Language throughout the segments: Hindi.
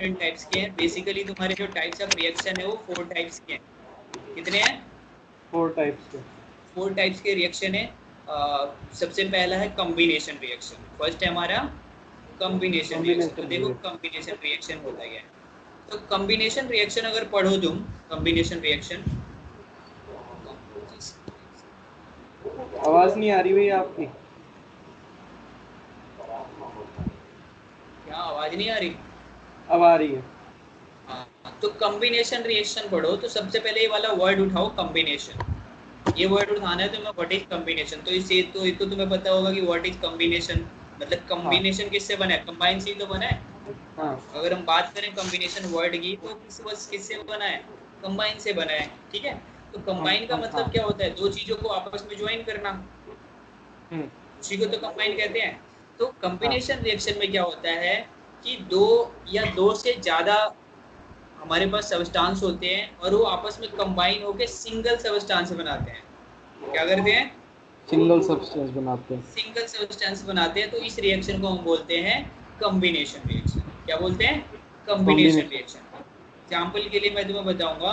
डिफरेंट टाइप्स के हैं। बेसिकली तुम्हारे जो टाइप्स ऑफ रिएक्शन है वो 4 टाइप्स के हैं। कितने हैं? 4 टाइप्स के। 4 टाइप्स के रिएक्शन है। सबसे पहला है कॉम्बिनेशन रिएक्शन। फर्स्ट है हमारा कॉम्बिनेशन रिएक्शन। तो कॉम्बिनेशन देखो रिएक्शन। कॉम्बिनेशन रिएक्शन होता क्या है। तो कॉम्बिनेशन रिएक्शन अगर पढ़ो तुम, कॉम्बिनेशन रिएक्शन, आवाज नहीं आ रही भैया आपकी। क्या आवाज नहीं आ रही? अब आ रही है। हाँ, तो कॉम्बिनेशन रिएक्शन पढ़ो तो सबसे पहले ये वाला वर्ड उठाओ, कॉम्बिनेशन। ये वर्ड उठाना है तुम्हें, व्हाट इज कॉम्बिनेशन। तो इससे तो ये तो तुम्हें पता होगा कि व्हाट इज कॉम्बिनेशन, मतलब हाँ कॉम्बिनेशन किससे बना है, कंबाइन से ही तो बना है। हाँ अगर हम बात करें कॉम्बिनेशन वर्ड की तो किससे बना है, कंबाइन से बना है। ठीक है, तो कंबाइन का हाँ। मतलब क्या होता है, दो चीजों को आपस में ज्वाइन करना, हम्म। उसी को तो कंबाइन कहते हैं। तो हाँ कॉम्बिनेशन रिएक्शन में क्या होता है कि दो या दो से ज्यादा हमारे पास सब्सटेंस होते हैं और वो आपस में कंबाइन होकर सिंगल सब्सटेंस बनाते हैं। क्या करते हैं? सिंगल सब्सटेंस बनाते हैं। सिंगल सब्सटेंस बनाते हैं। तो इस रिएक्शन को हम बोलते हैं कॉम्बिनेशन रिएक्शन। क्या बोलते हैं? Combination combination. रिएक्शन। एग्जाम्पल के लिए मैं तुम्हें बताऊंगा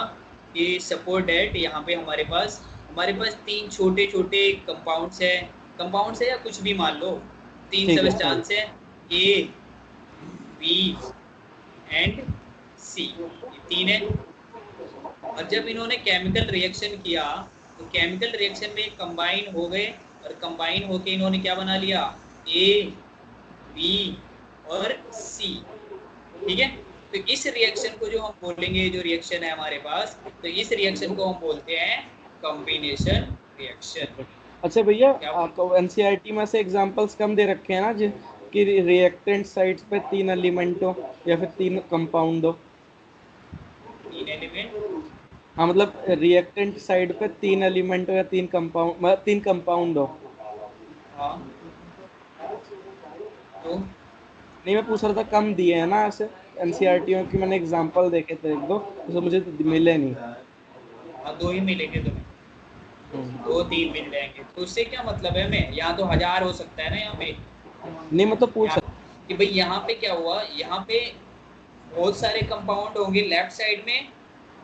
कि सपोज डेट यहाँ पे हमारे पास तीन छोटे छोटे कंपाउंड्स है या कुछ भी मान लो। तीन ठीक है ठीक। सब्सटेंस है, ए, बी एंड सी, ये तीन है। और जब इन्होंने केमिकल रिएक्शन किया तो केमिकल रिएक्शन में कंबाइन हो गए, और कंबाइन होके इन्होंने क्या बना लिया, ए, बी और सी। ठीक है, तो इस रिएक्शन को जो हम बोलेंगे, जो रिएक्शन है हमारे पास, तो इस रिएक्शन को हम बोलते हैं कॉम्बिनेशन रिएक्शन। अच्छा भैया, क्या आपको एनसीईआरटी में से एग्जांपल्स कम दे रखे हैं ना जिन कि रिएक्टेंट साइड्स पे 3 एलिमेंट हो या फिर 3 कंपाउंड हो। तीन एलिमेंट? हाँ मतलब रिएक्टेंट साइड पे 3 एलिमेंट हो या 3 कंपाउंड, मतलब 3 कंपाउंड हो। हाँ, तो नहीं मैं पूछ रहा था कम दिए हैं ना ऐसे एनसीईआरटी में, कि मैंने एग्जांपल देखे थे एक दो, तो मुझे तो मिले नहीं। हाँ, दो ही मिलेंगे तुम्हें, हम्म। दो तीन मिल जाएंगे। तो उससे क्या मतलब है हमें, यहाँ तो हजार हो सकता है ना यहाँ पे। नहीं मैं तो पूछ यहाँ कि भाई यहाँ पे क्या हुआ, यहाँ पे बहुत सारे कंपाउंड होंगे लेफ्ट साइड में,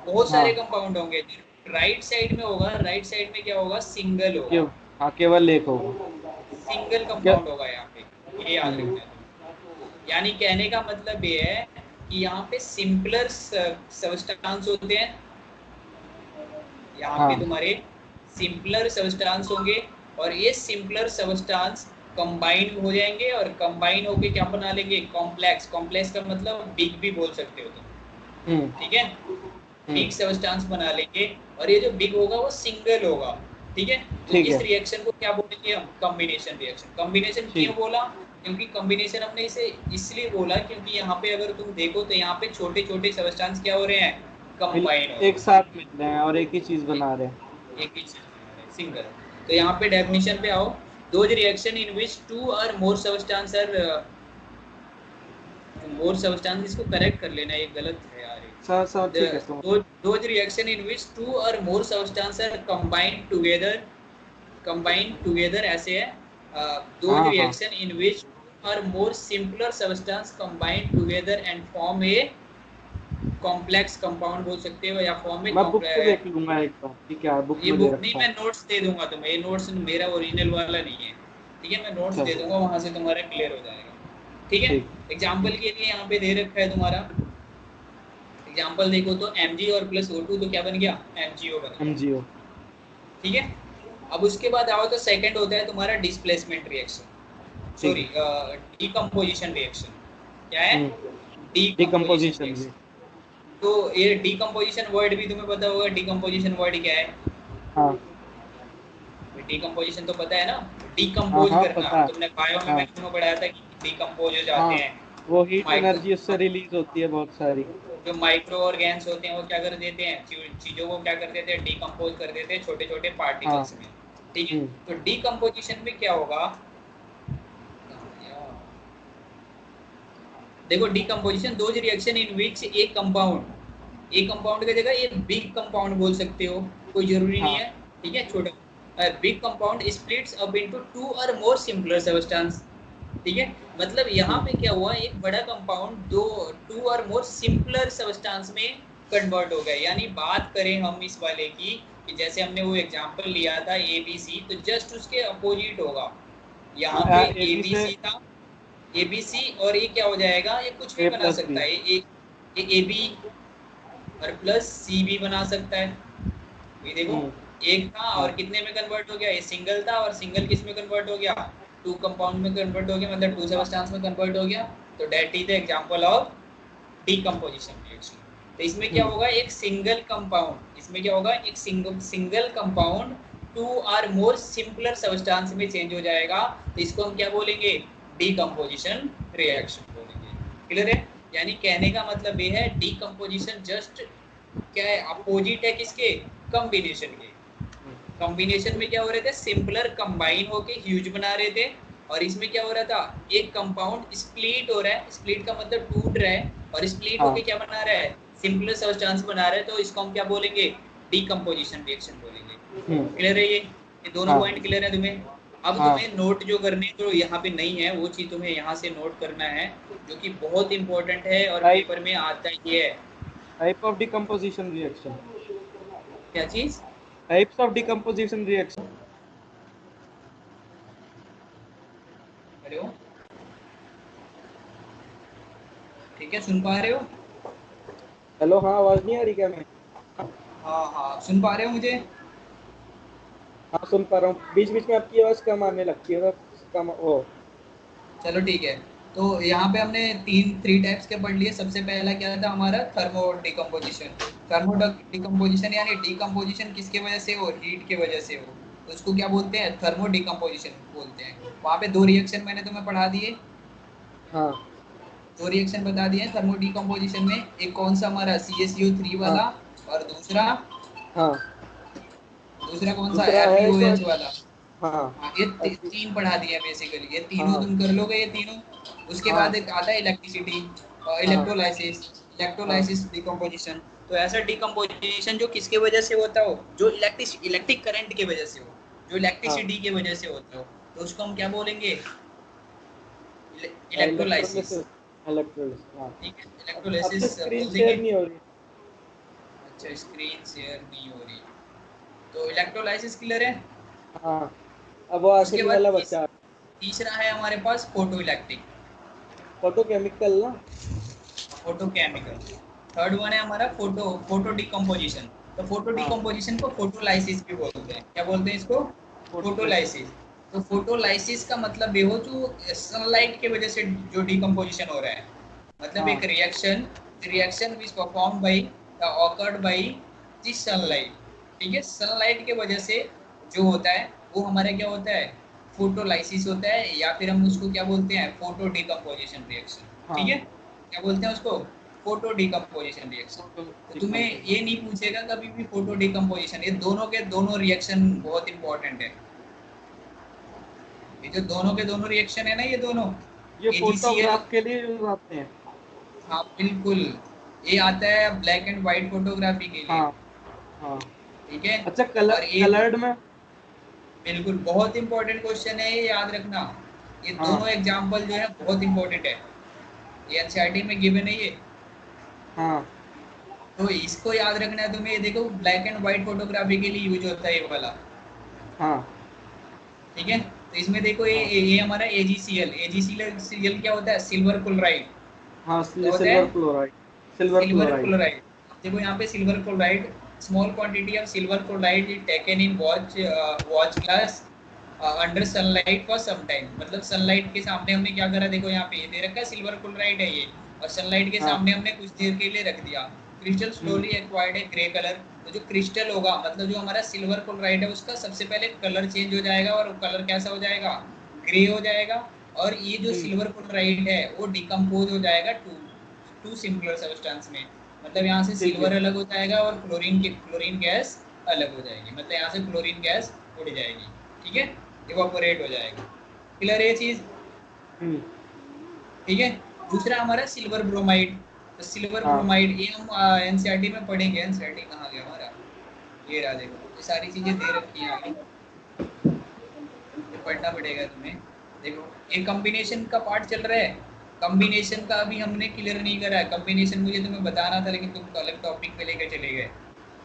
बहुत हाँ सारे कंपाउंड होंगे। राइट साइड में होगा, राइट साइड में क्या होगा, सिंगल होगा, क्यों। हाँ केवल एक होगा। सिंगल क्या। कंपाउंड होगा यहाँ पे। ये याद हम्म। रखना है तुम्हें। यानी कहने का मतलब ये है कि यहाँ पे सिंपलर सब्सटेंस होते हैं, यहाँ पे हाँ तुम्हारे सिंपलर सब्सटेंस होंगे, और ये सिंपलर सब्सटेंस कंबाइन हो जाएंगे, और कंबाइन होके क्या बना लेंगे, कॉम्प्लेक्स। कॉम्प्लेक्स का मतलब बिग भी बोल सकते हो तुम। हम्म। ठीक है, हम्म। बिग सब्सटेंस बना लेंगे, और ये जो बिग होगा वो सिंगल होगा। ठीक है, तो ठीक इस है। रिएक्शन को क्या बोलेंगे हम, कॉम्बिनेशन रिएक्शन। कॉम्बिनेशन क्यों ठीक। बोला, क्योंकि कॉम्बिनेशन हमने इसे इसलिए बोला क्योंकि यहाँ पे अगर तुम देखो तो यहाँ पे छोटे छोटे सब्सटेंस क्या हो रहे हैं, मिल कंबाइन हो रहे एक साथ मिल रहे हैं और एक ही चीज हैं, बना रहे हैं। एक ही चीज बना रहे हैं, सिंगल। तो यहाँ पे डेफिनेशन पे आओ। Those reaction in which two or more substance are, more substance, इसको करेक्ट कर लेना, ये गलत है यार। सब सब ठीक है The समझ। those reaction in which two or more substances are combined together ऐसे है। those हाँ हाँ। reaction in which two or more simpler substance combine together and form a complex compound बोल सकते हो, या फॉर्म में मैं बुक में देख लूंगा एक बार, ठीक है बुक ये में दे बुक नहीं, रखा मैं है। नोट्स दे दूंगा तुम्हें। ये नोट्स मेरा ओरिजिनल वाला नहीं है। ठीक है, मैं नोट्स दे चलो दूंगा, वहां से तुम्हारा क्लियर हो जाएगा। ठीक है, ठीक। एग्जाम्पल के लिए यहाँ पे दे रखा है तुम्हारा। एग्जाम्पल देखो तो Mg और प्लस O2 तो क्या बन गया, MgO बन गया। एमजीओ। ठीक है, अब उसके बाद आओ तो सेकंड होता है तुम्हारा डिस्प्लेसमेंट रिएक्शन, ठीक सॉरी है। Decomposition reaction. क्या है? डिकम्पोजिशन डिकम्पोजिशन जी। रिएक्शन। तो ये डिकम्पोजिशन वर्ड भी तुम्हें पता होगा, डिकम्पोजिशन वर्ड क्या है। हाँ डिकम्पोजिशन तो पता है ना, हाँ डिकम्पोज हाँ करना। पता है। तुमने बायो में हाँ मैंने तुम्हें पढ़ाया था कि डिकम्पोज हो जाते हाँ हैं। वो हीट एनर्जी उससे माइक्रो रिलीज होती है बहुत सारी। जो माइक्रो ऑर्गेन्स होते हैं वो क्या कर देते हैं, चीजों को क्या कर देते हैं, डिकम्पोज कर देते हैं छोटे छोटे हाँ। पार्टिकल्स में। ठीक है, हम्म। तो डिकम्पोजिशन में क्या होगा, देखो डिकम्पोजिशन दोज रिएक्शन इन विच एक कंपाउंड की जगह एक बिग कंपाउंड बोल सकते हो, कोई जरूरी नहीं हाँ है। ठीक है, छोटा big compound splits up into two or more simpler substance. ठीक है, मतलब यहाँ पे क्या हुआ, एक बड़ा कंपाउंड दो to or more simpler substance में कन्वर्ट हो गया। यानी बात करें हम इस वाले की, कि जैसे हमने वो एग्जांपल लिया था ए बी सी, तो जस्ट उसके अपोजिट होगा। यहाँ पे ए ए बी बी से सी था, ए बी सी, और ये क्या हो जाएगा, ये कुछ भी ए बना प्लस सकता बी। है, ये ए बी और प्लस सी भी बना सकता है। ये देखो, एक था हाँ और कितने में कन्वर्ट हो गया, ये सिंगल था और सिंगल किस में कन्वर्ट हो गया, टू कंपाउंड में कन्वर्ट हो गया, मतलब टू हाँ। सब्सटेंस में कन्वर्ट हो गया। तो that is the example of decomposition reaction. तो इसमें क्या होगा, एक सिंगल कंपाउंड, इसमें क्या होगा, एक single compound to or more simpler substance में चेंज हो जाएगा। तो इसको हम क्या बोलेंगे, डीकंपोजिशन रिएक्शन बोलेंगे। क्लियर है? यानी कहने का मतलब ये है, डीकंपोजिशन जस्ट क्या है, अपोजिट है किसके, कॉम्बिनेशन के। कॉम्बिनेशन में क्या हो रहे थे, सिंपलर कंबाइन होके ह्यूज बना रहे थे, और इसमें क्या हो रहा था, एक कंपाउंड स्प्लिट हो रहा है, स्प्लिट का मतलब टूट रहा है, और स्प्लिट होके हाँ। क्या बना रहा है, सिंपलर सब्सटेंस बना रहा है। तो इसको हम क्या बोलेंगे, डीकंपोजिशन रिएक्शन बोलेंगे। क्लियर है? ये दोनों हाँ। पॉइंट क्लियर है तुम्हें? अब हाँ। तुम्हें नोट जो करने जो यहाँ पे नहीं है, वो चीज तुम्हें यहाँ से नोट करना है, जो कि बहुत इंपॉर्टेंट है और टाइप पेपर में आता ही है। Type of decomposition reaction. क्या चीज? Types of decomposition reaction. Hello, ठीक है, सुन पा रहे हो? हेलो, हाँ, आवाज नहीं आ रही क्या मैं? हाँ हाँ, सुन पा रहे हो मुझे? हाँ, सुन पा रहा हूँ, बीच बीच में आपकी आवाज कम आने लगती है तो कम ओ। चलो ठीक है। तो यहाँ पे हमने थ्री टाइप्स के पढ़ लिए। सबसे पहला क्या था हमारा, थर्मो डिकम्पोजिशन। थर्मो डिकम्पोजिशन यानी डिकम्पोजिशन किसके वजह से हो, हीट की वजह से हो, तो उसको क्या बोलते हैं, थर्मो डिकम्पोजिशन बोलते हैं। वहाँ पे दो रिएक्शन मैंने तुम्हें पढ़ा दिए, हाँ। दो रिएक्शन बता दिए थर्मो डिकम्पोजिशन में। एक कौन सा हमारा CaCO3 हाँ। वाला, और दूसरा, हाँ। दूसरा कौन सा, दूसरा है इसको। FeOH वाला। हाँ। हाँ, ये ऐसी। तीन पढ़ा दिया बेसिकली, ये तीनों हाँ। तुम कर लोगे, ये तीनों। उसके हाँ। बाद एक आता है इलेक्ट्रिसिटी, हाँ। इलेक्ट्रोलाइसिस, हाँ। Electrolysis decomposition. तो ऐसा डिकम्पोजिशन जो किसके वजह से होता हो, जो इलेक्ट्रिक करंट की वजह से हो, जो हाँ। इलेक्ट्रिसिटी की वजह से होता हो, तो उसको हम क्या बोलेंगे, इलेक्ट्रोलाइसिस। इलेक्ट्रोलिसिस। इलेक्ट्रोलिसिस, हाँ। ठीक है, आपकी इलेक्ट्रोलाइसिस स्क्रीन बोल शेयर देंगे। नहीं हो रही। अच्छा, स्क्रीन शेयर नहीं हो रही, तो इलेक्ट्रोलाइसिस क्लियर है। हाँ, अब वो उसके आखिरी बाद वाला बचा। तीसरा है हमारे पास फोटो इलेक्ट्रिक, फोटोकेमिकल ना। Photo chemical. थर्ड वन है हमारा फोटो फोटो डिकम्पोजिशन। तो फोटो हाँ। डिकम्पोजिशन को फोटोलाइसिस भी बोलते हैं। क्या बोलते हैं इसको, फोटोलाइसिस। फोटोलाइसिस। तो फोटोलाइसिस का मतलब ये हो, जो सनलाइट की वजह से जो डिकम्पोजिशन हो रहा है, मतलब हाँ। एक reaction, reaction which perform by awkward by the sunlight. ठीक है, सनलाइट के वजह से जो होता है, वो हमारा क्या होता है, फोटोलाइसिस होता है, या फिर हम उसको क्या बोलते हैं, फोटो डिकम्पोजिशन रिएक्शन। ठीक हाँ। है, क्या बोलते हैं उसको, फोटो डिकम्पोजिशन रिएक्शन। फोटो तो तुम्हें डिकम्पोजिशन। ये नहीं पूछेगा कभी भी फोटो डिकम्पोजिशन, ये दोनों के दोनों रिएक्शन बहुत इंपॉर्टेंट है। ये जो दोनों के दोनों रिएक्शन है ना, ये दोनों ये AgCl। फोटोग्राफ के लिए यूज आते हैं। हाँ बिल्कुल, ये आता है ब्लैक एंड व्हाइट फोटोग्राफी के लिए। हाँ। हाँ। ठीक है, अच्छा, कलर और ये कलर्ड में। बिल्कुल बहुत इंपॉर्टेंट क्वेश्चन है, ये याद रखना। ये हाँ। दोनों एग्जाम्पल जो है बहुत इंपॉर्टेंट है, ये एनसीईआरटी में गिवन है ये। हाँ। तो इसको याद रखना है तुम्हें। ये देखो, ब्लैक एंड व्हाइट फोटोग्राफी के लिए यूज होता है ये वाला। हाँ। ठीक है, तो इसमें देखो, हाँ। ये हमारा AgCl क्या होता है, सिल्वर क्लोराइड। हाँ, क्या होता सिल्वर है, chloride. Silver silver chloride. Chloride. देखो यहाँ पे silver chloride, small quantity of silver chloride is taken in watch glass under sunlight for some time. मतलब सनलाइट के सामने हमने क्या करा, देखो यहाँ पे ये दे रखा है, सिल्वर क्लोराइड है ये, और सनलाइट के हाँ। सामने हमने कुछ देर के लिए रख दिया। क्रिस्टल हम्म। स्लोली एक्वायर्ड है ग्रे कलर। तो जो क्रिस्टल होगा, मतलब जो हमारा सिल्वर क्लोराइड है, उसका सबसे पहले कलर चेंज हो जाएगा, और कलर कैसा हो जाएगा, ग्रे हो जाएगा। और ये जो हम्म। सिल्वर क्लोराइड है, वो डिकम्पोज हो जाएगा टू टू सिंपलर सब्सटेंस में। मतलब यहाँ से ठीक है। सिल्वर अलग हो जाएगा, और क्लोरीन गैस अलग हो जाएगी। मतलब यहाँ से क्लोरीन गैस उड़ जाएगी। ठीक है, इवापोरेट हो जाएगी। क्लियर है ये चीज? हम्म। ठीक है, दूसरा हमारा सिल्वर ब्रोमाइड। तो सिल्वर हाँ। ब्रोमाइड ये हम एनसीईआरटी में पढ़ेंगे। एनसीईआरटी कहाँ गया हमारा, ये रहा, देखो ये सारी चीजें दे रखी हैं आगे, ये पढ़ना पड़ेगा तुम्हें। देखो ये कॉम्बिनेशन का पार्ट चल रहा है, कॉम्बिनेशन का अभी हमने क्लियर नहीं करा है। कॉम्बिनेशन मुझे तुम्हें बताना था लेकिन तुम अलग टॉपिक पे लेकर चले गए।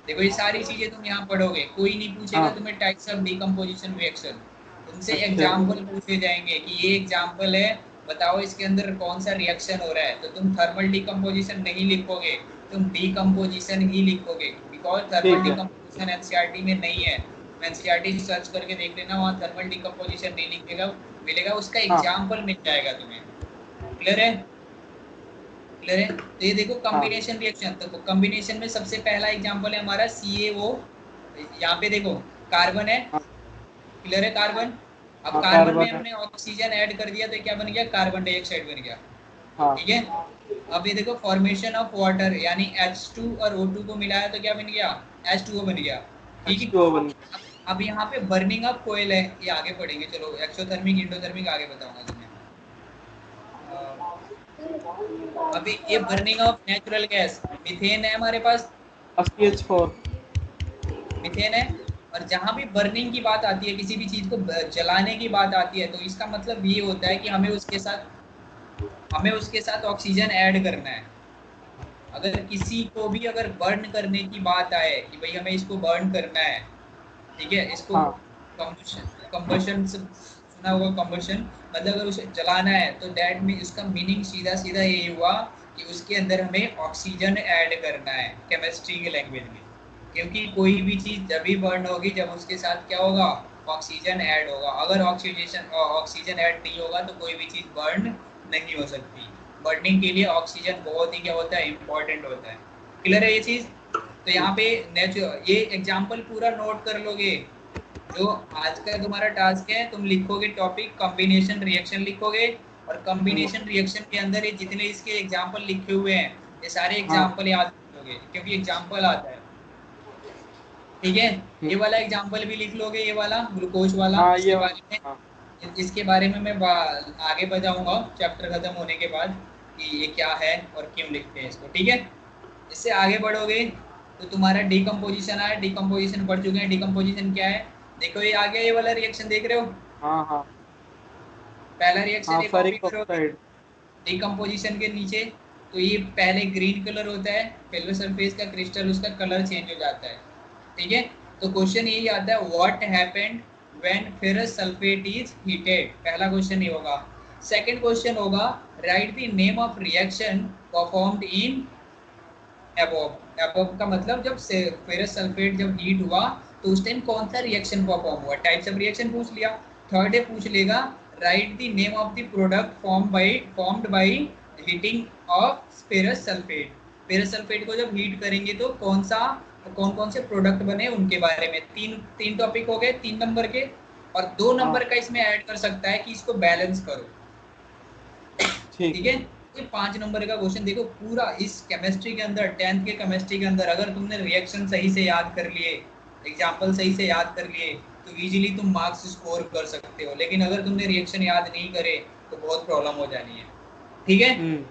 देखो ये सारी चीजें तुम यहाँ पढ़ोगे, कोई नहीं पूछेगा हाँ तुम्हें टाइप्स ऑफ डीकम्पोजिशन रिएक्शन, तुमसे अच्छा एग्जाम्पल पूछे जाएंगे कि ये एग्जाम्पल है, बताओ इसके अंदर कौन सा रिएक्शन हो रहा है। तो तुम थर्मल डीकम्पोजिशन नहीं लिखोगे, तुम डीकम्पोजिशन ही लिखोगे, बिकॉज थर्मल ठीक है। डीकम्पोजिशन एनसीईआरटी में नहीं है। एनसीईआरटी सर्च करके देख लेना, वहाँ थर्मल डीकम्पोजिशन नहीं लिखेगा, मिलेगा, उसका हाँ एग्जाम्पल मिल जाएगा तुम्हें। क्लियर है? क्लियर है? तो ये देखो हाँ कॉम्बिनेशन रिएक्शन, तो कॉम्बिनेशन में सबसे पहला एग्जांपल है हमारा CaO। यहाँ पे देखो कार्बन है, हाँ क्लियर है? कार्बन, अब हाँ कार्बन में कार्बन है। हमने ऑक्सीजन ऐड कर दिया तो क्या बन गया? कार्बन डाइऑक्साइड बन गया। हाँ ठीक है, अब ये देखो फॉर्मेशन ऑफ वाटर, यानी H2 और O2 को मिलाया तो क्या बन गया? H2O बन गया। ठीक है, H2O बन गया। अब यहाँ पे बर्निंग ऑफ कोयल है, ये आगे पढ़ेंगे, चलो एक्सोथर्मिक इंडोथर्मिक आगे बताऊंगा तुम्हें। अभी ये burning of natural gas, methane है हमारे पास, CH4। मीथेन है। और जहां भी बर्निंग की बात आती है, किसी भी चीज को जलाने की बात आती है, तो इसका मतलब ये होता है कि हमें उसके साथ ऑक्सीजन ऐड करना है। अगर किसी को भी अगर बर्न करने की बात आए कि भाई हमें इसको बर्न करना है, ठीक है, इसको हाँ कंबशन सुना होगा, कंबशन मतलब अगर उसे जलाना है, तो दैट मीन उसका मीनिंग सीधा सीधा ये हुआ कि उसके अंदर हमें ऑक्सीजन ऐड करना है, केमिस्ट्री के लैंग्वेज में। क्योंकि कोई भी चीज जब भी बर्न होगी जब उसके साथ क्या होगा? ऑक्सीजन ऐड होगा। अगर ऑक्सीजन ऐड नहीं होगा तो कोई भी चीज बर्न नहीं हो सकती। बर्निंग के लिए ऑक्सीजन बहुत ही क्या होता है? इंपॉर्टेंट होता है। क्लियर है ये चीज? तो यहाँ पे नेचुरल ये एग्जाम्पल पूरा नोट कर लोगे। जो आज का तुम्हारा टास्क है, तुम लिखोगे टॉपिक कॉम्बिनेशन रिएक्शन लिखोगे, और कॉम्बिनेशन रिएक्शन के अंदर ये जितने इसके एग्जाम्पल लिखे हुए हैं, ये सारे हाँ एग्जाम्पल याद रखोगे क्योंकि एग्जाम्पल आता है। ठीक है, ये वाला एग्जाम्पल भी लिख लोगे, ये वाला ग्लूकोज वाला, हाँ ये इसके बारे में, हाँ इसके बारे में मैं आगे बताऊंगा चैप्टर खत्म होने के बाद कि ये क्या है और क्यों लिखते हैं इसको। ठीक है, इससे आगे बढ़ोगे तो तुम्हारा डिकम्पोजिशन आया, डिकम्पोजिशन पढ़ चुके हैं। डिकम्पोजिशन क्या है? देखो ये आ गया, ये वाला रिएक्शन देख रहे हो, हाँ हाँ पहला रिएक्शन हाँ ये कॉपी फेरिक करोगे ऑक्साइड। डिकम्पोजिशन के नीचे, तो ये पहले ग्रीन कलर होता है, सिल्वर सरफेस का क्रिस्टल उसका कलर चेंज हो जाता है। ठीक है, तो क्वेश्चन यही आता है, what happened when ferrous sulphate is heated, पहला क्वेश्चन ये होगा। सेकंड क्वेश्चन होगा, right the name of reaction performed in above. Above का मतलब जब फेरस सल्फेट जब हीट हुआ तो उस टाइम कौन सा रिएक्शन परफॉर्म हुआ, टाइप्स ऑफ रिएक्शन पूछ लिया। थर्ड है पूछ लेगा, right the name of the product formed by heating of ferrous sulphate. Ferrous sulphate को जब हीट करेंगे तो कौन कौन से प्रोडक्ट बने उनके बारे में। तीन तीन टॉपिक हो गए 3 नंबर के, और 2 नंबर हाँ का इसमें ऐड कर सकता है कि इसको बैलेंस करो। ठीक ठीक है। है, ये 5 नंबर का क्वेश्चन देखो पूरा इस केमिस्ट्री के अंदर, 10th के केमिस्ट्री के अंदर अगर तुमने रिएक्शन सही से याद कर लिए, एग्जाम्पल सही से याद कर लिए, तो इजीली तुम मार्क्स स्कोर कर सकते हो। लेकिन अगर तुमने रिएक्शन याद नहीं करे तो बहुत प्रॉब्लम हो जानी है। ठीक है, हम्म।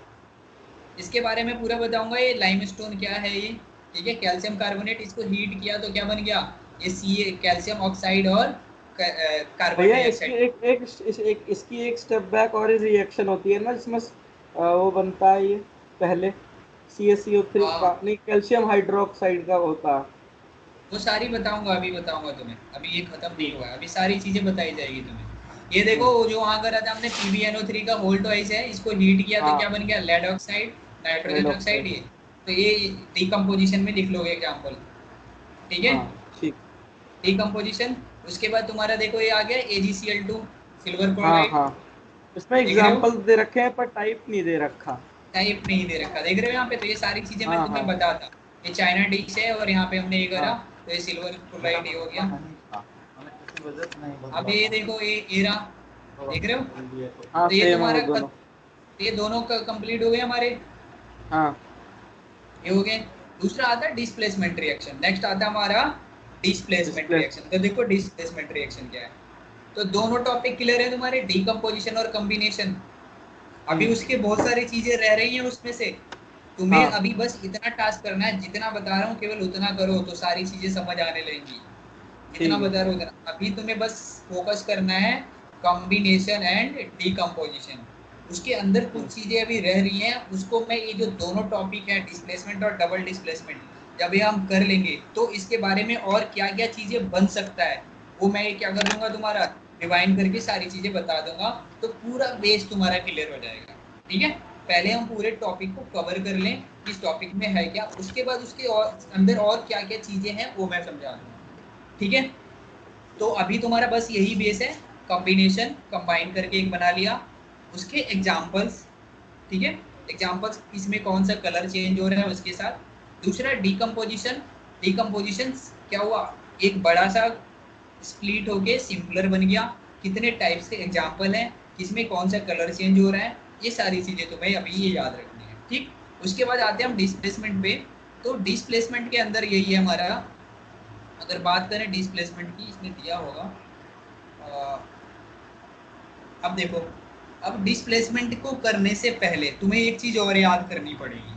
इसके बारे में पूरा बताऊंगा। ये लाइमस्टोन क्या है ये, ठीक है, कैल्शियम कार्बोनेट, इसको हीट किया तो क्या बन गया? ये सी कैल्शियम ऑक्साइड और कार्बन भैया इसकी डाइऑक्साइड। इसकी एक स्टेप बैक और रिएक्शन होती है ना जिसमें वो बनता है ये पहले CaCO3 हाँ, का नहीं कैल्शियम हाइड्रोक्साइड का होता है। वो सारी बताऊंगा, अभी बताऊंगा तुम्हें, अभी ये खत्म नहीं ठीक। हुआ है, अभी सारी चीजें बताई जाएगी तुम्हें। ये देखो हम्म। जो वहां करा था हमने PbNO3 का होल ट्वाइस है, इसको हीट किया तो हाँ क्या बन गया? Lead oxide, nitrogen oxide. Hydroxide. ये तो ये डिकम्पोजिशन में लिख लोगे एग्जाम्पल। ठीक है, हाँ ठीक। डिकम्पोजिशन। उसके बाद तुम्हारा देखो ये आ गया AgCl2, सिल्वर हाँ क्लोराइड। हाँ इसमें देख रहे हो, एग्जाम्पल दे रखे हैं पर टाइप नहीं दे रखा। टाइप नहीं दे रखा, देख रहे हो यहाँ पे, तो ये सारी चीजें मैं हाँ तुम्हें हाँ बताता। ये चाइना डिश है और यहाँ पे हमने ये करा, हाँ तो ये सिल्वर क्लोराइड ये हो गया। अब ये हाँ देखो ये एरा, देख रहे हो, हाँ तो ये सेम है वो तुम्हारा दोनों। ये दोनों कंप्लीट हो गए हमारे, हाँ ये हो गए। दूसरा आता है डिस्प्लेसमेंट रिएक्शन, नेक्स्ट आता है हमारा डिस्प्लेसमेंट डिस्प्ले। रिएक्शन। तो देखो डिस्प्लेसमेंट रिएक्शन क्या है, तो दोनों टॉपिक क्लियर है तुम्हारे, डिकम्पोजिशन और कॉम्बिनेशन। अभी उसके बहुत सारी चीजें रह रही हैं उसमें से, तुम्हें हाँ अभी बस इतना टास्क करना है, जितना बता रहा हूँ केवल उतना करो तो सारी चीजें समझ आने लगेंगी। जितना ठीक है। बता रहा हूँ उतना, अभी तुम्हें बस फोकस करना है कॉम्बिनेशन एंड डीकम्पोजिशन। उसके अंदर कुछ चीजें अभी रह रही हैं, उसको मैं ये जो दोनों टॉपिक है डिस्प्लेसमेंट और डबल डिस्प्लेसमेंट, जब ये हम कर लेंगे तो इसके बारे में और क्या क्या चीजें बन सकता है वो मैं क्या कर दूंगा, तुम्हारा डिवाइन करके सारी चीजें बता दूंगा, तो पूरा बेस तुम्हारा क्लियर हो जाएगा। ठीक है, पहले हम पूरे टॉपिक को कवर कर लें, इस टॉपिक में है क्या, उसके बाद उसके और अंदर और क्या क्या चीजें हैं वो मैं समझा दूंगा। ठीक है, तो अभी तुम्हारा बस यही बेस है, कॉम्बिनेशन कंबाइन करके एक बना लिया, उसके एग्जांपल्स। ठीक है, एग्जांपल्स इसमें कौन सा कलर चेंज हो रहा है उसके साथ। दूसरा डीकम्पोजिशन, डीकम्पोजिशन क्या हुआ, एक बड़ा सा स्प्लिट होके सिंपलर बन गया, कितने टाइप्स के एग्जांपल हैं, किसमें कौन सा कलर चेंज हो रहा है, ये सारी चीजें तुम्हें अभी ये याद रखनी है। ठीक, उसके बाद आते हैं हम डिस्प्लेसमेंट पे। तो डिस्प्लेसमेंट के अंदर यही है हमारा, अगर बात करें डिस्प्लेसमेंट की, इसमें दिया होगा अब देखो, अब डिस्प्लेसमेंट को करने से पहले तुम्हें एक चीज और याद करनी पड़ेगी।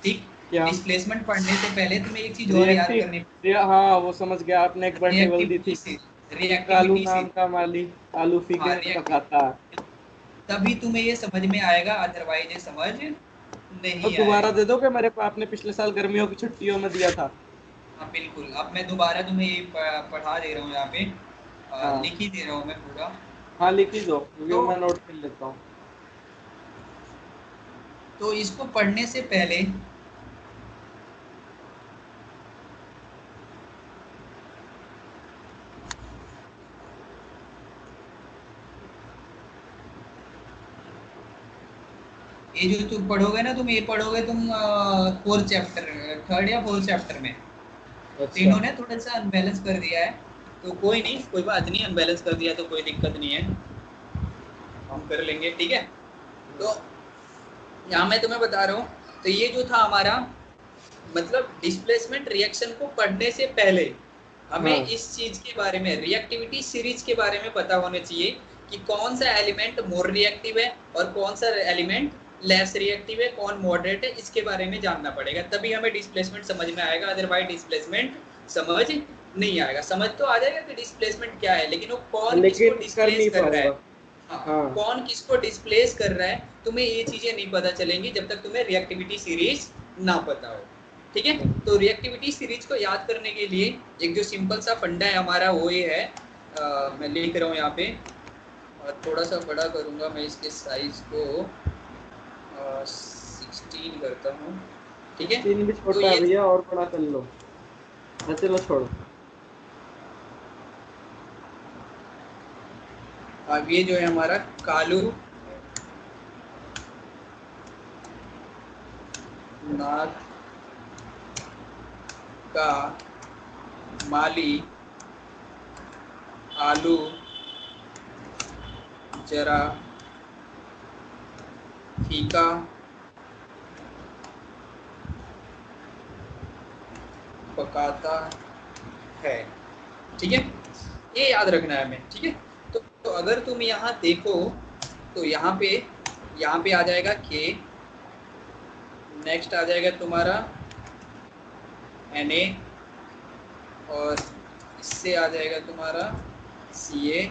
ठीक, क्या? डिस्प्लेसमेंट पढ़ने से पहले तुम्हें एक चीज और याद करनी रिएक्टिव, हाँ वो समझ गया, आपने एक बार टेबल दी रिएक्टिविटी थी से, कि कालू रिएक्टिविटी से। नाम का माली आलू हाँ फीके पकाता है। रिएक्टिव, तभी तुम्हें ये समझ में आएगा, अदरवाइज ये समझ तो नहीं दोबारा आएगा। दे दो कि मेरे को आपने पिछले साल गर्मियों की छुट्टियों में दिया था। हाँ बिल्कुल, अब मैं दोबारा तुम्हें ये पढ़ा दे रहा हूँ यहाँ पे, हाँ लिख ही दे रहा हूँ मैं पूरा। हाँ, लिख ही दो क्योंकि तो मैं नोट कर लेता हूँ। इसको पढ़ने से पहले ये जो तुम पढ़ोगे ना, तुम ये पढ़ोगे तुम फोर्थ चैप्टर, थर्ड या फोर्थ चैप्टर में। तो अच्छा। इन्होंने थोड़ा सा अनबैलेंस कर दिया है, तो कोई नहीं, कोई बात नहीं, अनबैलेंस कर दिया तो कोई दिक्कत नहीं है, हम कर लेंगे। ठीक है, तो यहाँ मैं तुम्हें बता रहा हूँ, तो ये जो था हमारा मतलब डिस्प्लेसमेंट रिएक्शन को पढ़ने से पहले हमें हाँ इस चीज के बारे में, रिएक्टिविटी सीरीज के बारे में पता होना चाहिए कि कौन सा एलिमेंट मोर रिएक्टिव है और कौन सा एलिमेंट लेस रिएक्टिव है, कौन मॉडरेट है, इसके बारे में जानना पड़ेगा, तभी हमें डिस्प्लेसमेंट समझ में आएगा, अदरवाइज डिस्प्लेसमेंट समझ नहीं आएगा। समझ तो आ जाएगा कि डिस्प्लेसमेंट क्या है, लेकिन वो कौन किसको लेकिन कर डिस्प्लेस नहीं कर रहा है, पाऊंगा। हाँ हाँ कौन किसको डिस्प्लेस कर रहा है, तुम्हें ये चीजें नहीं पता चलेंगी जब तक तुम्हें रिएक्टिविटी सीरीज ना पता हो। ठीक है, तो रिएक्टिविटी सीरीज को याद करने के लिए एक जो सिंपल सा फंडा है हमारा वो ये है, मैं लिख रहा हूँ यहाँ पे, और थोड़ा सा बड़ा करूँगा मैं इसके साइज को, 16 करता हूँ। ठीक है, 16 भी तो छोटा है ये भैया, और बड़ा कर लो। चलो छोड़ो। अब ये जो है हमारा कालू नाग का माली आलू जरा फीका पकाता है। ठीक है, ये याद रखना है हमें। ठीक है, तो अगर तुम यहाँ देखो तो यहाँ पे आ जाएगा के, नेक्स्ट आ जाएगा तुम्हारा Na, और इससे आ जाएगा तुम्हारा Ca,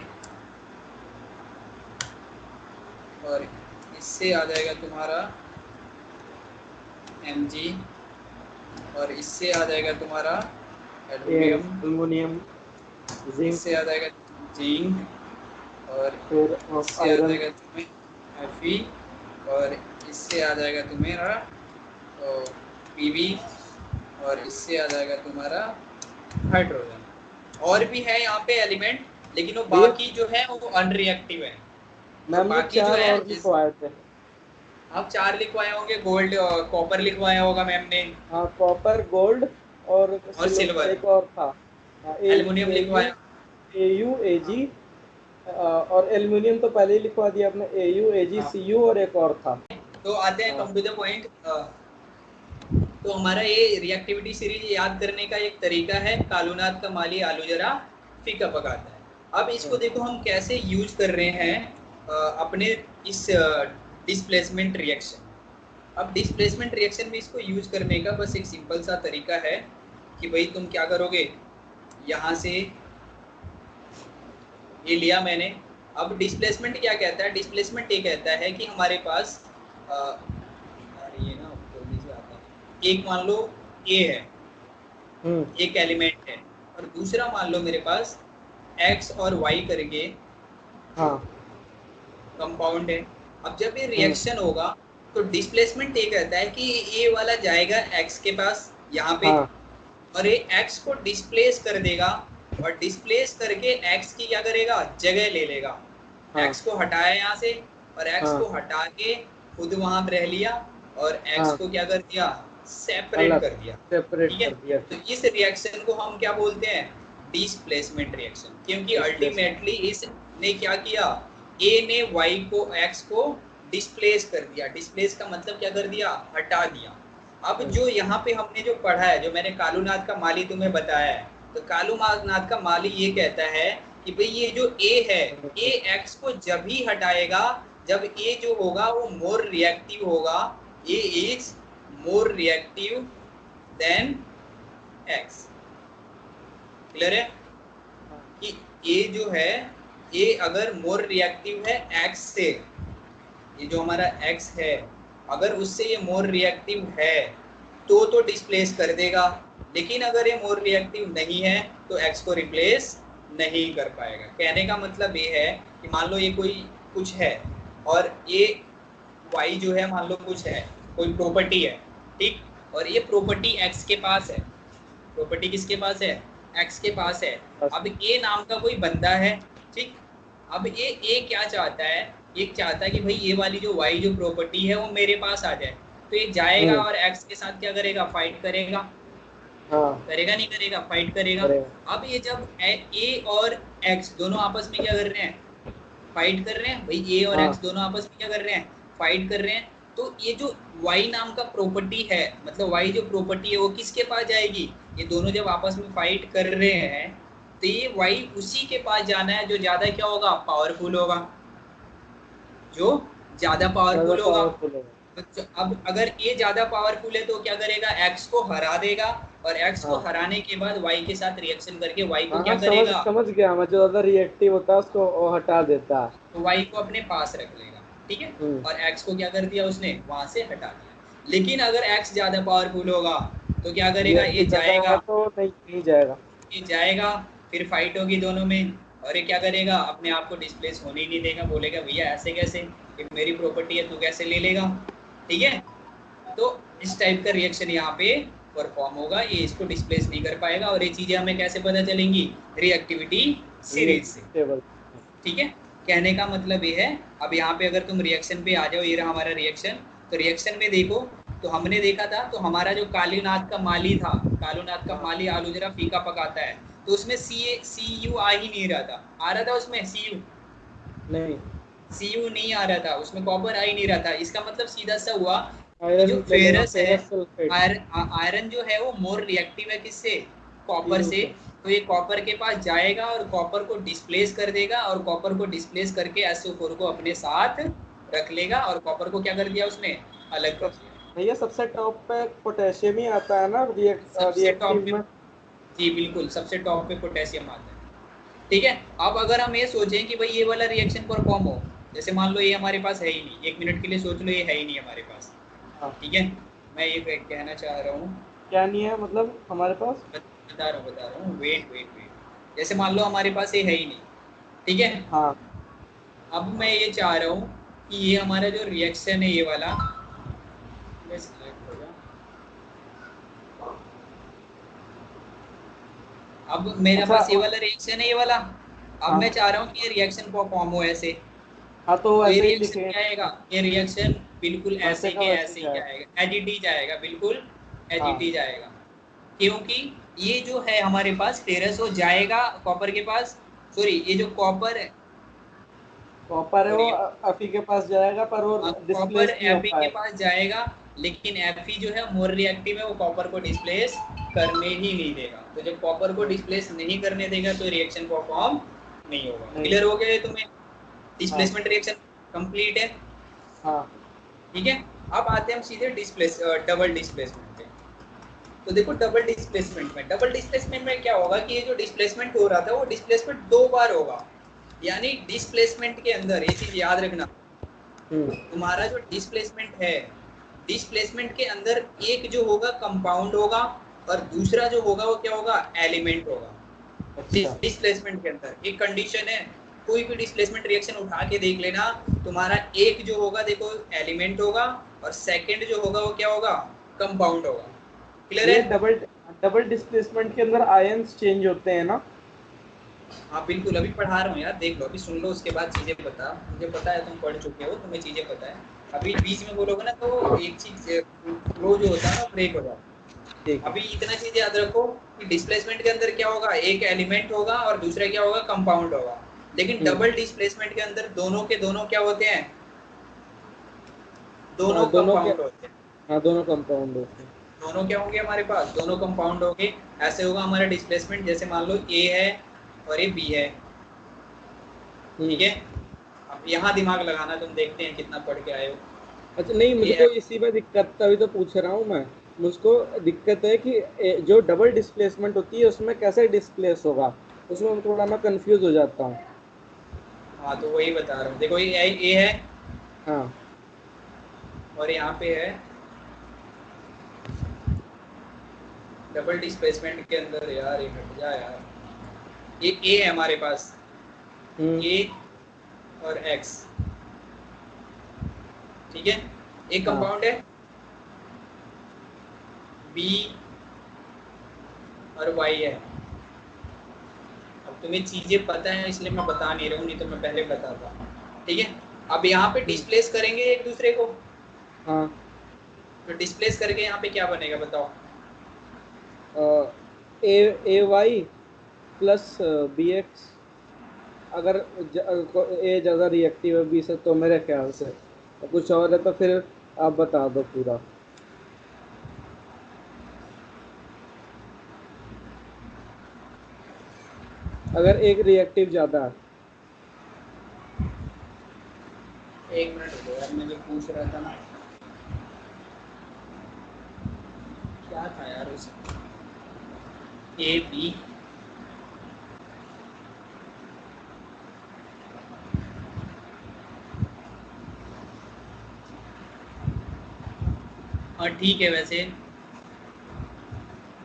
और इससे आ जाएगा तुम्हारा Mg, और इससे आ जाएगा तुम्हारा एल्यूमिनियम, एल्युमिनियम, जिंक, इससे आ जाएगा जिंक, और फिर इससे आ आयरन। जाएगा तुम्हें Fe, और इससे आ जाएगा तुम्हारा Pb, और इससे आ जाएगा तुम्हारा हाइड्रोजन। और भी है यहाँ पे एलिमेंट, लेकिन वो भैया बाकी जो है वो अनरिएक्टिव है। तो मैम ने बाकी जो 4 है और लिखवाए थे। आप 4 लिखवाए होंगे, गोल्ड कॉपर लिखवाया होगा मैम ने, हाँ, कॉपर, गोल्ड और और सिल्वर, सिल्वर, एक और था। एल्युमिनियम ए यू, लिखवाया। ए यू, ए हाँ जी, और एल्युमिनियम तो पहले ही लिखवा दिया आपने, ए यू, ए जी, हाँ, सी यू, और एक और था। तो आते हैं हाँ कम टू द पॉइंट। तो हमारा ये रिएक्टिविटी सीरीज याद करने का एक तरीका है, कालूनाथ का माली आलू जरा फीका पकाता है। अब इसको हाँ देखो हम कैसे यूज कर रहे हैं अपने इस डिस्प्लेसमेंट रिएक्शन। अब डिस्प्लेसमेंट रिएक्शन में इसको यूज करने का बस एक सिंपल सा तरीका है कि भाई तुम क्या करोगे, यहाँ से ये लिया मैंने, अब डिस्प्लेसमेंट क्या कहता है? डिस्प्लेसमेंट ये कहता है कि हमारे पास ये ना जल्दी से आता है, एक मान लो ए है, एक एलिमेंट है, और दूसरा मान लो मेरे पास एक्स और वाई करके हाँ कंपाउंड है। अब जब ये रिएक्शन होगा तो डिस्प्लेसमेंट ये कहता है कि ए वाला जाएगा एक्स के पास यहाँ पे, हाँ और ये एक्स को डिस्प्लेस कर देगा, और डिस्प्लेस करके एक्स की क्या करेगा? जगह ले लेगा। हाँ एक्स को हटाया यहाँ से, और एक्स हाँ को हटा के खुद वहां रह लिया, और एक्स हाँ को क्या कर दिया? सेपरेट अलग कर दिया। सेपरेट ठीक है, कर दिया। तो इस रिएक्शन को हम क्या बोलते हैं? Displacement reaction. क्योंकि डिस्प्लेसमेंट। अल्टीमेटली इसने क्या किया? ए ने वाई को, एक्स को डिस्प्लेस कर दिया। डिस्प्लेस का मतलब क्या कर दिया? हटा दिया। अब जो यहाँ पे हमने जो पढ़ा है, जो मैंने कालूनाथ का माली तुम्हें बताया है, तो कालूनाथ का माली ये कहता है कि भाई ये जो ए है, ए एक्स को जब ही हटाएगा जब ए जो होगा वो मोर रिएक्टिव होगा। A is more reactive than X. Clear है कि ए जो है, ए अगर मोर रिएक्टिव है एक्स से, ये जो हमारा x है अगर उससे ये मोर रिएक्टिव है तो डिस्प्लेस कर देगा, लेकिन अगर ये मोर रिएक्टिव नहीं है तो x को रिप्लेस नहीं कर पाएगा। कहने का मतलब ये है कि मान लो ये कोई कुछ है, और ये y जो है मान लो कुछ है, कोई प्रॉपर्टी है, ठीक, और ये प्रॉपर्टी x के पास है। प्रॉपर्टी किसके पास है? x के पास है। अब a नाम का कोई बंदा है, ठीक। अब ये क्या चाहता है? ये चाहता है कि भाई ये वाली जो y जो प्रॉपर्टी है वो मेरे पास आ जाए। तो ये जाएगा और x के साथ क्या करेगा? फाइट करेगा। हाँ करेगा नहीं करेगा? फाइट करेगा। अब ये जब a और x दोनों आपस में क्या कर रहे हैं? फाइट कर रहे हैं। भाई a और x दोनों आपस में क्या कर रहे हैं? फाइट कर रहे हैं। तो ये जो y नाम का प्रॉपर्टी है, मतलब y जो प्रॉपर्टी है वो किसके पास जाएगी? ये दोनों जब आपस में फाइट कर रहे हैं तो ये y उसी के पास जाना है जो ज्यादा क्या होगा? पावरफुल होगा, जो ज्यादा पावरफुल होगा। तो अब अगर ये ज्यादा पावरफुल है तो क्या करेगा? x को हरा देगा, और x को हराने के बाद y के साथ रिएक्शन करके y को क्या करेगा? समझ गया मैं, जो ज्यादा रिएक्टिव होता है उसको वो हटा देता है, तो y को अपने पास रख लेगा, ठीक है, और x को क्या कर दिया उसने? वहां से हटा दिया। लेकिन अगर x ज्यादा पावरफुल होगा तो क्या करेगा? ये जाएगा, तो नहीं जाएगा, ये जाएगा, फिर फाइट होगी दोनों में, और ये क्या करेगा? अपने आप को डिस्प्लेस होने ही नहीं देगा। बोलेगा भैया ऐसे कैसे, ये मेरी प्रॉपर्टी है, तू कैसे ले लेगा? ठीक है, तो इस टाइप का रिएक्शन यहाँ पे परफॉर्म होगा। ये इसको डिस्प्लेस नहीं कर पाएगा, और ये चीजें हमें कैसे पता चलेंगी? रिएक्टिविटी सीरीज से। ठीक है, कहने का मतलब ये है। अब यहाँ पे अगर तुम रिएक्शन पे आ जाओ, ये रहा हमारा रिएक्शन। तो रिएक्शन में देखो, तो हमने देखा था, तो हमारा जो कालूनाथ का माली था, कालूनाथ का माली आलू जरा फीका पकाता है, तो उसमें सी यू आ ही नहीं रहा था। आ रहा था उसमें सी यू नहीं आ रहा था, उसमें कॉपर आ ही नहीं रहा था। इसका मतलब सीधा सा हुआ कि जो फेरस है, आयरन जो है वो मोर रिएक्टिव है किससे? कॉपर से। तो ये कॉपर के पास जाएगा और कॉपर को डिस्प्लेस कर देगा, और कॉपर को डिस्प्लेस करके SO4 को अपने साथ रख लेगा, और कॉपर को क्या कर दिया उसने? अलग कर दिया। भैया सबसे टॉप पे पोटेशियम ही आता है ना रिएक्टिव में? जी बिल्कुल, सबसे टॉप पे पोटेशियम आता है। ठीक है, अब अगर हम ये सोचें कि भाई ये वाला रिएक्शन परफॉर्म हो, जैसे मान लो ये हमारे पास है ही नहीं, 1 मिनट के लिए सोच लो, ये है ही नहीं हमारे पास। ठीक है, मैं ये कहना चाह रहा हूँ, क्या नहीं है मतलब हमारे पास? बता रहा हूँ, वेट। जैसे मान लो हमारे पास ये है ही नहीं, ठीक है। हाँ, अब मैं ये चाह रहा हूँ कि ये हमारा जो रिएक्शन है, ये वाला अब मेरे पास ये वाला रिएक्शन है, ये वाला। अब मैं चाह रहा हूँ कि ये रिएक्शन परफॉर्म हो ऐसे। हाँ, तो ये ऐसे ही रिएक्शन लिखे। क्या आएगा? ये रिएक्शन बिल्कुल ऐसे के ऐसे ही आएगा, एज आएगा, बिल्कुल एज आएगा। क्योंकि ये जो है हमारे पास फेरस हो जाएगा कॉपर के पास, सॉरी ये जो कॉपर है वो एफी के पास जाएगा, पर वो कॉपर डिस्प्लेस नहीं हो एफी के पाएगा। पास जाएगा, लेकिन एफी जो है मोर रिएक्टिव है, वो कॉपर को डिस्प्लेस करने ही नहीं देगा। तो जब कॉपर को डिस्प्लेस नहीं करने देगा तो रिएक्शन परफॉर्म नहीं होगा। क्लियर हो गया तुम्हें? डिस्प्लेसमेंट रिएक्शन कंप्लीट है। ठीक है, अब आते हैं हम सीधे डबल डिस्प्लेसमेंट पे। तो देखो डबल डिस्प्लेसमेंट में क्या होगा कि ये जो डिस्प्लेसमेंट हो रहा था वो डिस्प्लेसमेंट 2 बार होगा। यानी डिस्प्लेसमेंट के अंदर ये चीज याद रखना, हम्म, तुम्हारा जो डिस्प्लेसमेंट है, डिस्प्लेसमेंट के अंदर एक जो होगा कंपाउंड होगा और दूसरा जो होगा वो क्या होगा, एलिमेंट होगा। अच्छा डिस्प्लेसमेंट के अंदर एक कंडीशन है, कोई भी डिस्प्लेसमेंट रिएक्शन उठा के देख लेना, तुम्हारा एक जो होगा देखो एलिमेंट होगा और सेकंड जो होगा वो क्या होगा, कंपाउंड होगा। क्लियर ये है? डबल डबल डिस्प्लेसमेंट के अंदर आयंस चेंज होते हैं ना? हाँ बिल्कुल, अभी पढ़ा रहा हूँ यार, देख लो, अभी सुन लो, उसके बाद चीजें बता, मुझे पता है तुम पढ़ चुके हो, तुम्हें चीजें पता है, अभी बीच में बोलोगे ना तो एक चीज फ्लो जो होता है ना ब्रेक हो जाता है। ठीक है। अभी इतना चीज याद रखो कि डिस्प्लेसमेंट के अंदर क्या होगा, एक एलिमेंट होगा और दूसरा क्या होगा, कंपाउंड होगा। लेकिन डबल डिस्प्लेसमेंट के अंदर दोनों के दोनों क्या होते हैं, दोनों दोनों के, कंपाउंड होते हैं। हाँ दोनों कंपाउंड होते हैं। दोनों क्या होंगे हमारे पास, दोनों कंपाउंड होंगे। ऐसे होगा हमारा डिस्प्लेसमेंट, जैसे मान लो ए है और ये बी है, ठीक है। अब यहाँ दिमाग लगाना, तुम देखते हैं कितना पढ़ के आए हो। अच्छा नहीं, ये मुझको इसी में दिक्कत, तभी तो पूछ रहा हूँ मैं। मुझको दिक्कत है कि जो डबल डिस्प्लेसमेंट होती है उसमें कैसे डिस्प्लेस होगा, उसमें थोड़ा मैं कंफ्यूज हो जाता हूँ। हाँ तो वही बता रहा हूँ, देखो ये ए है हाँ और यहाँ पे है, डबल डिस्प्लेसमेंट के अंदर, यार ये हट जा यार, ये ए है हमारे पास, हम्म, ए और एक्स, ठीक है। एक हाँ कंपाउंड है बी और वाई है। अब तुम्हें चीजें पता है इसलिए मैं बता नहीं रहा हूँ, नहीं तो मैं पहले बताता, ठीक है। अब यहाँ पे हम्म, डिस्प्लेस करेंगे एक दूसरे को, हाँ तो डिस्प्लेस करके यहाँ पे क्या बनेगा बताओ। ए ए वाई प्लस बी एक्स। अगर ए ज़्यादा रिएक्टिव है बी से तो मेरे ख्याल से, और कुछ और है तो फिर आप बता दो पूरा। अगर एक रिएक्टिव ज़्यादा है। एक मिनट रुको यार, मैं जो पूछ रहा था ना, क्या था यार उस, ए बी, हाँ ठीक है, वैसे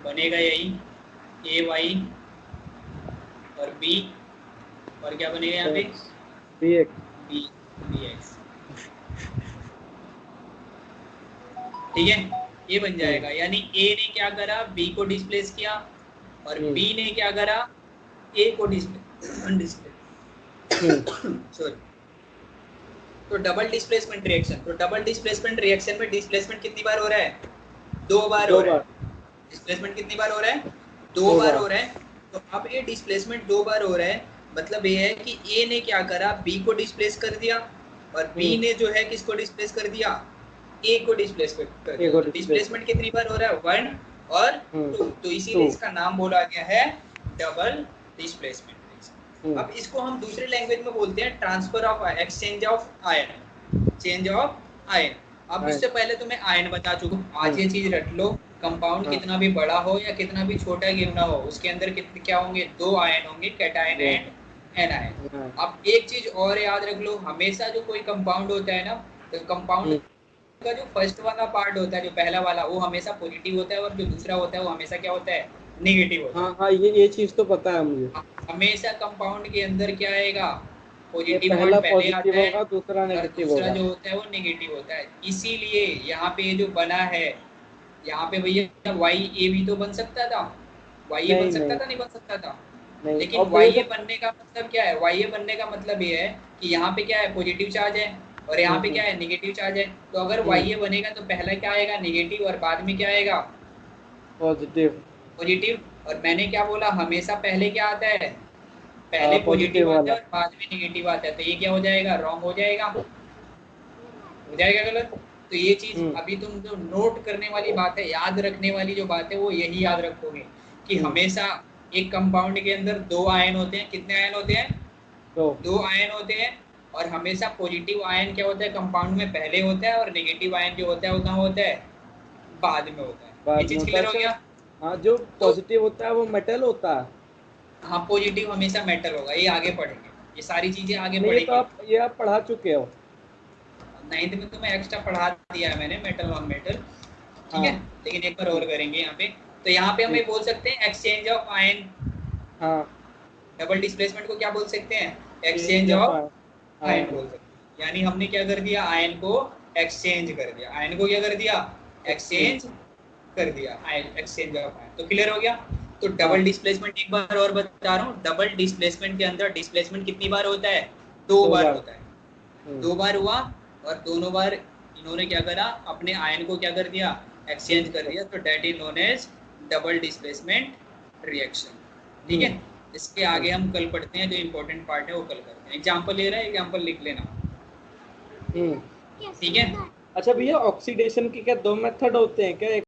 बनेगा यही, ए वाई और बी, और क्या बनेगा यहाँ पे, x, B x. B, B x, ठीक है। ये बन हम्म, जाएगा, यानी ए ने क्या करा, बी को डिस्प्लेस किया और हम्म, बी ने क्या करा, ए को डिस्प्लेस हम्म, सॉरी। तो डबल डिस्प्लेसमेंट रिएक्शन, तो डबल डिस्प्लेसमेंट रिएक्शन में डिस्प्लेसमेंट कितनी बार हो रहा है, दो बार हो दो रहा बार, है। डिस्प्लेसमेंट कितनी बार हो रहा है, दो दो बार बार। हो रहा है। तो अब ये डिस्प्लेसमेंट दो बार हो रहा है, मतलब ये है कि ए ने क्या करा, बी को डिस्प्लेस कर दिया और बी हम्म, ने जो है किसको डिस्प्लेस कर दिया, ए को डिस्प्लेस कर ए दिया। को तो डिस्प्लेसमेंट। डिस्प्लेसमेंट कितनी बार हो रहा है, वन और हम्म, टू, तो टू। इसीलिए इसका नाम बोला गया है डबल डिस्प्लेसमेंट। हम्म, अब इसको हम दूसरे लैंग्वेज में बोलते हैं transfer of, exchange of ion, change of ion. अब हाँ, उससे पहले तो मैं आयन बता चुका हूँ, आज हम्म, ये चीज रट लो, कंपाउंड हाँ, कितना भी बड़ा हो या कितना भी छोटा क्यों ना हो, उसके अंदर कितने क्या होंगे, दो आयन होंगे, कैटायन दो, एंड एनायन। हाँ, अब एक चीज और याद रख लो, हमेशा जो कोई कंपाउंड होता है ना, तो कंपाउंड हम्म, का जो फर्स्ट वाला पार्ट होता है, जो पहला वाला, वो हमेशा पॉजिटिव होता है और जो दूसरा होता है वो हमेशा क्या होता है, नेगेटिव होता हाँ, है। हाँ, ये चीज़ तो पता है मुझे। हमेशा कंपाउंड के अंदर क्या आएगा, ये पॉजिटिव पहला बॉन्ड पहले आता पॉजिटिव है होगा, दूसरा और नेगेटिव दूसरा होगा। जो होता है वो नेगेटिव होता है। इसीलिए यहाँ पे ये जो बना है, यहाँ पे भैया वाई ए भी तो बन सकता था, वाई ए बन नहीं सकता नहीं था, नहीं बन सकता था। नहीं, लेकिन अब वाई ये ए सब। बनने का मतलब क्या है, वाई ए बनने का मतलब ये है कि यहाँ पे क्या है, पॉजिटिव चार्ज है और यहाँ पे हम्म, क्या है, नेगेटिव चार्ज है। तो अगर हम्म, वाई ए बनेगा तो पहला क्या आएगा, नेगेटिव, और बाद में क्या आएगा, पॉजिटिव। पॉजिटिव। और मैंने क्या बोला, हमेशा पहले क्या आता है, पहले पॉजिटिव पॉजिटिव आता वाला। है और बाद में नेगेटिव आता है। तो ये क्या हो जाएगा, रॉन्ग हो जाएगा, हो जाएगा गलत। तो ये चीज हम्म, अभी तुम जो नोट करने वाली बात है, याद रखने वाली जो बात है, वो यही याद रखोगे कि हम्म, हमेशा एक कंपाउंड के अंदर दो आयन होते हैं। कितने आयन होते हैं, तो दो आयन होते हैं। और हमेशा पॉजिटिव आयन क्या होता है, कंपाउंड में पहले होता है, और नेगेटिव आयन जो होता है वो कहाँ होता है, बाद में होता है। ये बाद में चीज होता है। क्लियर हो अच्छा, गया। हाँ, जो तो पॉजिटिव होता है वो मेटल होता है। हाँ, पॉजिटिव हमेशा मेटल होगा, ये आगे पढ़ेंगे, ये सारी चीजें आगे नहीं, पढ़ेंगे। ये आप पढ़ा चुके हो। 9th में तो मैं एक्स्ट्रा पढ़ा दिया है मैंने, मेटल नॉन मेटल, ठीक है। हाँ लेकिन एक बार और करेंगे यहाँ पे। तो यहाँ पे हम ये ठीक। बोल सकते हैं एक्सचेंज ऑफ आयन। हाँ, डबल डिस्प्लेसमेंट को क्या बोल सकते हैं? Change exchange of of ion ion. बोल सकते हैं। यानी हमने क्या कर दिया, आयन को एक्सचेंज कर दिया। आयन को क्या कर दिया? एक्सचेंज। एक्सचेंज कर दिया। Ion, exchange of ion. तो क्लियर हो गया। तो हाँ। डबल डिस्प्लेसमेंट एक बार और बता रहा हूँ, डबल डिस्प्लेसमेंट के अंदर डिस्प्लेसमेंट कितनी बार होता है? 2 बार 2 बार। होता है। 2 बार हुआ, और दोनों बार इन्होंने क्या करा, अपने आयन को क्या कर दिया, एक्सचेंज चेंज कर कर। दिया। तो that is known as double displacement reaction, ठीक है। इसके आगे हम कल पढ़ते हैं, जो इंपॉर्टेंट पार्ट है वो कल करते हैं। एग्जाम्पल ले रहा है, एग्जाम्पल लिख लेना, हम्म। ठीक है। अच्छा भैया, ऑक्सीडेशन के क्या 2 मेथड होते हैं क्या?